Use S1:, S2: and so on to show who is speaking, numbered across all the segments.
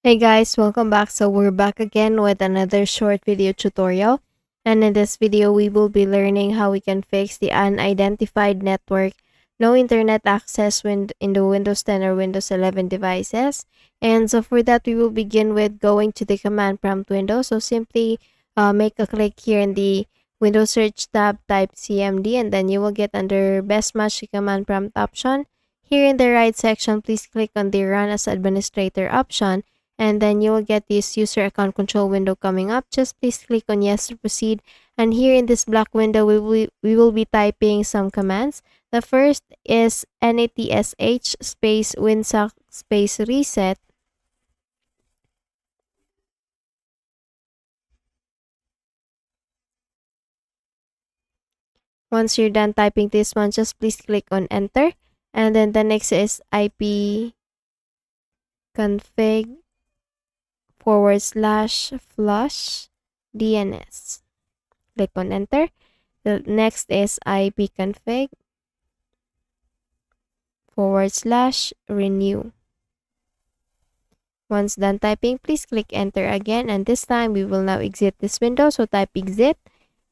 S1: Hey guys, welcome back. So we're back again with another short video tutorial. And in this video, we will be learning how we can fix the unidentified network, no internet access in the Windows 10 or Windows 11 devices. And so for that, we will begin with going to the command prompt window. So simply make a click here in the Windows search tab, type CMD, and then you will get under best match the command prompt option. Here in the right section, please click on the run as administrator option, and then you will get this user account control window coming up. Just please click on yes to proceed, and here in this black window we will be typing some commands. The first is NATSH space winsock space reset. Once you're done typing this one, just please click on enter, and then the next is IP config /flush DNS. Click on enter. The next is ipconfig /renew. Once done typing, please click enter again, and this time we will now exit this window. So type exit,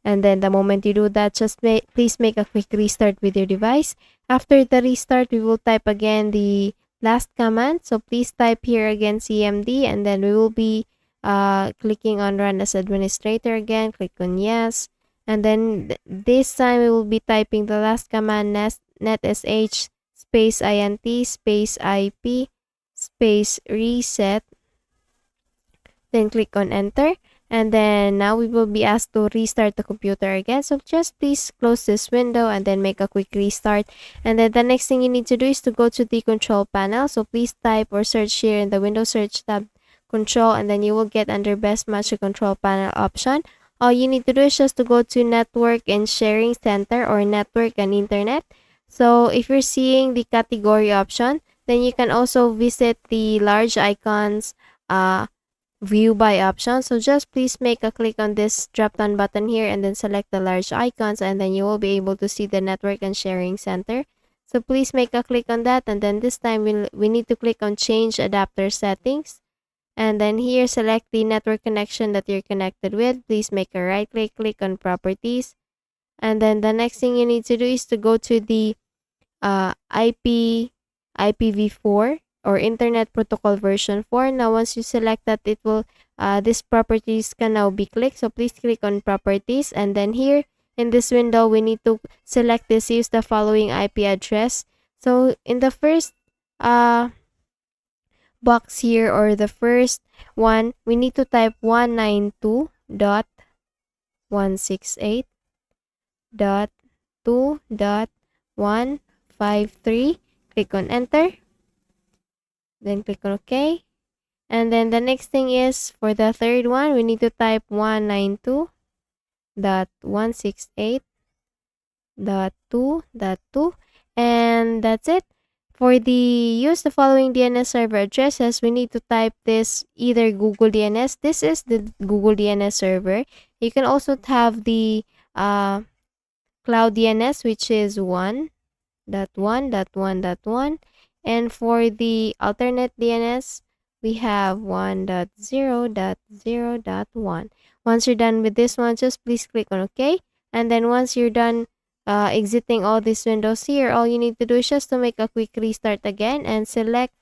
S1: and then the moment you do that, just please make a quick restart with your device. After the restart, we will type again the last command. So please type here again CMD, and then we will be clicking on run as administrator again. Click on yes, and then this time we will be typing the last command, netsh space int space ip space reset, then click on enter, and then now we will be asked to restart the computer again. So just please close this window and then make a quick restart, and then the next thing you need to do is to go to the control panel. So please type or search here in the Windows search tab control, and then you will get under best match the control panel option. All you need to do is just to go to network and sharing center, or network and internet. So if you're seeing the category option, then you can also visit the large icons view by option. So just please make a click on this drop down button here, and then select the large icons, and then you will be able to see the network and sharing center. So please make a click on that, and then this time we need to click on change adapter settings, and then here select the network connection that you're connected with. Please make a right click on properties, and then the next thing you need to do is to go to the IPv4 or Internet Protocol version 4. Now, once you select that, it will these properties can now be clicked. So please click on properties, and then here in this window, we need to select this, use the following IP address. So in the first box here, or the first one, we need to type 192.168.2.153. Click on enter, then click on OK. And then the next thing is, for the third one, we need to type 192.168.2.2, and that's it. For the use the following DNS server addresses, we need to type this either Google DNS. This is the Google DNS server. You can also have the Cloud DNS, which is 1.1.1.1. And for the alternate DNS, we have 1.0.0.1. Once you're done with this one, just please click on OK. And then once you're done exiting all these windows here, all you need to do is just to make a quick restart again and select.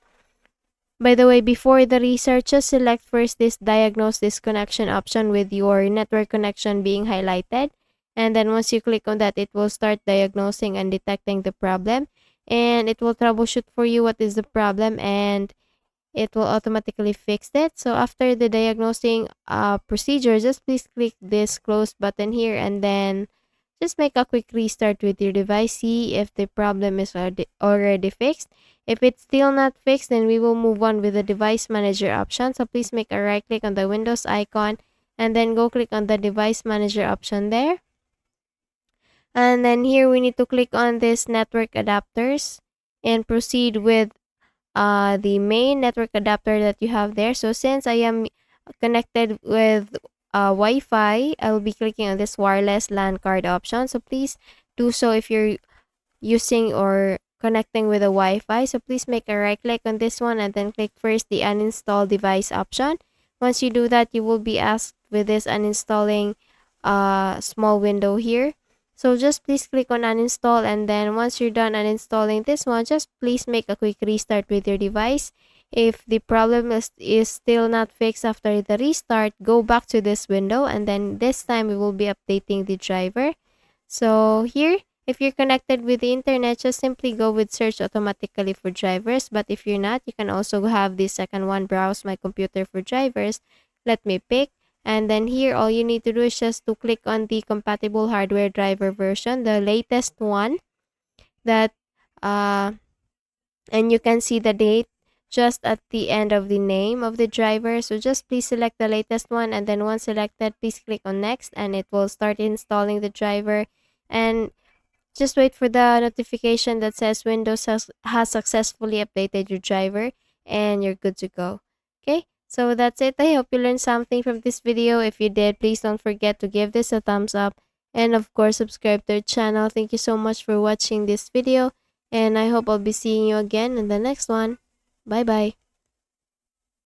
S1: By the way, before the restart, just select first this diagnose disconnection option with your network connection being highlighted. And then once you click on that, it will start diagnosing and detecting the problem. And it will troubleshoot for you what is the problem, and it will automatically fix it. So after the diagnosing procedure, just please click this close button here, and then just make a quick restart with your device. See if the problem is already fixed. If it's still not fixed, then we will move on with the device manager option. So please make a right click on the Windows icon, and then go click on the device manager option there. And then here we need to click on this network adapters and proceed with the main network adapter that you have there. So since I am connected with Wi-Fi, I will be clicking on this wireless LAN card option. So please do so if you're using or connecting with the Wi-Fi. So please make a right click on this one and then click first the uninstall device option. Once you do that, you will be asked with this uninstalling small window here. So just please click on uninstall, and then once you're done uninstalling this one, just please make a quick restart with your device. If the problem is still not fixed after the restart, go back to this window, and then this time we will be updating the driver. So here, if you're connected with the internet, just simply go with search automatically for drivers. But if you're not, you can also have the second one, browse my computer for drivers. Let me pick. And then here, all you need to do is just to click on the compatible hardware driver version, the latest one that, and you can see the date just at the end of the name of the driver. So just please select the latest one, and then once selected, please click on next, and it will start installing the driver. And just wait for the notification that says Windows has successfully updated your driver, and you're good to go. Okay, so that's it. I hope you learned something from this video. If you did, please don't forget to give this a thumbs up, and of course subscribe to our channel. Thank you so much for watching this video, and I hope I'll be seeing you again in the next one. Bye bye.